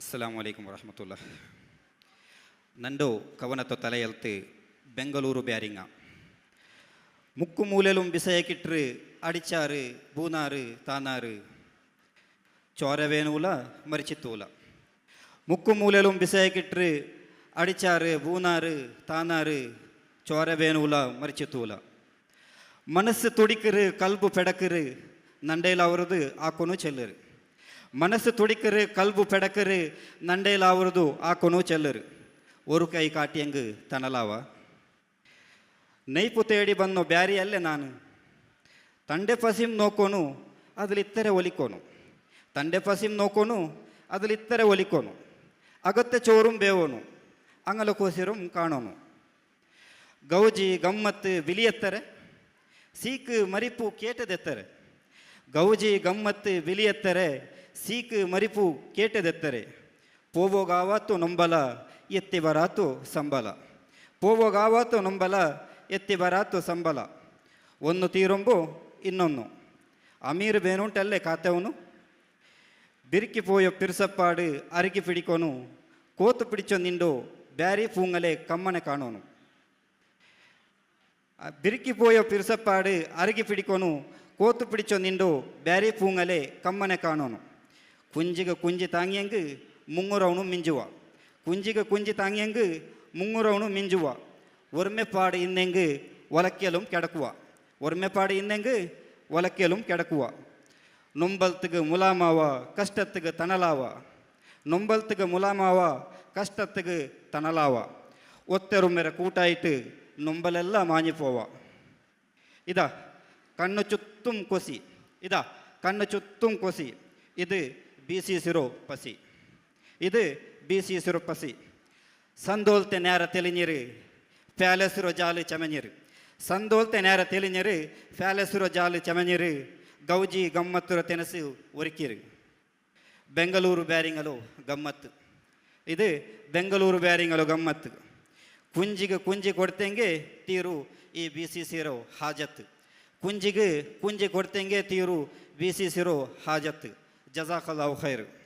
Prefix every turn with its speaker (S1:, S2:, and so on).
S1: ಅಸ್ಸಲಾಮು ಅಲೈಕುಂ ವರಹಮತುಲ್ಲಾ. ನಂದು ಕವನತ್ತು ತಲೆಯಲ್ತು ಬೆಂಗಳೂರು ಬ್ಯಾರಿಂಗ ಮುಕ್ಕು ಮೂಲೆಲುಂ ಬಿಸಯಕಿಟ್ರು ಅಡಿಚಾರು ಬೂನಾರು ತಾನಾರು ಚೋರವೇನೂಲ ಮರಿಚಿತ್ತೂಲ. ಮುಕ್ಕು ಮೂಲೆಲುಂ ಬಿಸಯಕಿಟ್ರು ಅಡಿಚಾರು ಬೂನಾರು ತಾನಾರು ಚೋರವೇನೂಲ ಮರಿಚಿತ್ತೂಲ. ಮನಸ್ಸು ತುಡಿಕರು ಕಲ್ಬು ಪೆಡಕರು ನಂಡೇಲ ಅವರದು ಆಕೊನು ಚೆಲ್ಲರು. ಮನಸ್ಸು ತುಡಿಕರು ಕಲ್ಬು ಪೆಡಕರು ನಂಡೇಲ ಅವರದು ಆಕೊನು ಚೆಲ್ಲರು. ஒரு கை காட்டியங்கு தனலாவ ನೈಪು ತೇಡಿ ಬಂದು ಬ್ಯಾರಿಯಲ್ಲೇ ನಾನು ತಂಡೆ ಪಸಿಮ್ ನೋಕೋನು ಅದಲಿತ್ತರೆ ಒಲಿಕೋನು. ತಂಡೆ ಪಸಿಮ್ ನೋಕೋನು ಅದಲಿತ್ತರೆ ಒಲಿಕೋನು. ಅಗತ್ಯ ಚೋರುಂ ಬೇವೋನು ಅಂಗಲ ಕೋಸಿರುಂ ಕಾಣೋನು. ಗೌಜಿ ಗಮ್ಮತ್ತು ಬಿಲಿಯೆತ್ತರೆ ಸೀಕು ಮರಿಪು ಕೇಟದೆತ್ತರೆ. ಗೌಜಿ ಗಮ್ಮತ್ತು ಬಿಲಿಯೆತ್ತರೆ ಸೀಕು ಮರಿಪು ಕೇಟದೆತ್ತರೆ. ಪೋವೋಗಾವತ್ತು ನೊಂಬಲ ಎತ್ತಿ ಬರಾತು ಸಂಬಲ. ಪೋವೋಗಾವತ್ತು ನೊಂಬಲ ಎತ್ತಿ ಬರಾತು ಸಂಬಲ. ಒಂದು ತೀರೊಂಬು ಇನ್ನೊಂದು ಅಮೀರ್ ಬೇನುಂಟಲ್ಲೇ ಕಾತೆವನು. ಬಿರುಕಿ ಪೋಯೋ ಪಿರ್ಸಪ್ಪಾಡು ಅರಿಕಿ ಪಿಡಿಕೋನು. ಕೋತು ಪಿಡಿಚೋ ನಿಂಡು ಬ್ಯಾರಿ ಪೂಂಗಲೆ ಕಮ್ಮನೆ ಕಾಣೋನು. ಬಿರುಕಿ ಪೋಯೋ ಪಿರ್ಸಪ್ಪಾಡು ಅರಿಕಿ ಪಿಡಿಕೋನು. ಕೋತು ಪಿಡಿಚೋ ನಿಂಡು ಬ್ಯಾರಿ ಪೂಂಗಲೆ ಕಮ್ಮನೆ ಕಾಣೋನು. ಕುಂಜಿಗ ಕುಂಜಿ ತಾಂಗಿಯಂಗು ಮುಂಗುರವನು ಮಿಂಜುವ. ಕುಂಜಿಗ ಕುಂಜಿ ತಾಂಗಿಯಂಗು ಮುಂಗುರವನು ಮಿಂಜುವ. ಒರ್ಮೆಪಾಡು ಇನ್ನೆಂಗು ಒಲಕ್ಕೆಲುಂ ಕೆಡಕುವ. ಒರ್ಮೆಪಾಡು ಇನ್ನೆಂಗು ಒಲಕ್ಕೆಲುಂ ಕೆಡಕುವ. ನೊಂಬಲ್ತುಗು ಮುಲಾಮಾವ ಕಷ್ಟತ್ತುಗು ತನಲಾವ. ನೊಂಬಲ್ತುಗು ಮುಲಾಮಾವ ಕಷ್ಟತ್ತುಗು ತನಲಾವ. ಒತ್ತೆರುಮೆರ ಕೂಟಾಯಿಟ್ಟು ನೊಂಬಲೆಲ್ಲ ಮಾഞ്ഞിപ്പോವ. ഇതാ കണ്ണു ചുറ്റും കൊസി. ഇതാ കണ്ണു ചുറ്റും കൊസി. ഇത് ബീസിസിರೋ ಪಸಿ. ಇದು ಬೀಸಿಸಿರೋ ಪಸಿ. ಸಂದೋಲ್ತೆ ನೇರ ತೆಲಿഞ്ഞിರು ಪ್ಯಾಲೆಸಿರೋ ಜಾಲು ಚಮഞ്ഞിರು. ಸಂದೋಲ್ತೆ ನೇರ ತೆಲಿഞ്ഞിರು ಪ್ಯಾಲೆಸಿರೋ ಜಾಲು ಚಮഞ്ഞിರು. ಗೌಜಿ ಗಮ್ಮತ್ತುರ ತೆನಸು ಒರಿಕಿರು. ಬೆಂಗಳೂರು ಬ್ಯಾರಿಂಗಲು ಗಮ್ಮತ್ತು. ಇದು ಬೆಂಗಳೂರು ಬ್ಯಾರಿಂಗಲು ಗಮ್ಮತ್ತು. ಕುಂಜಿಗೆ ಕುಂಜಿ ಕೊಡ್ತೆಂಗೆ ತೀರು ಈ ಬೀಸಿಸಿರೋ ಹಾಜತ್ತು. ಕುಂಜಿಗೆ ಕುಂಜಿ ಕೊಡ್ತೆಂಗೆ ತೀರು ಬೀಸಿಸಿರೋ ಹಾಜತ್ತು. ಜಜಾಕಲ್ಲಾಹು ಖೈರ್.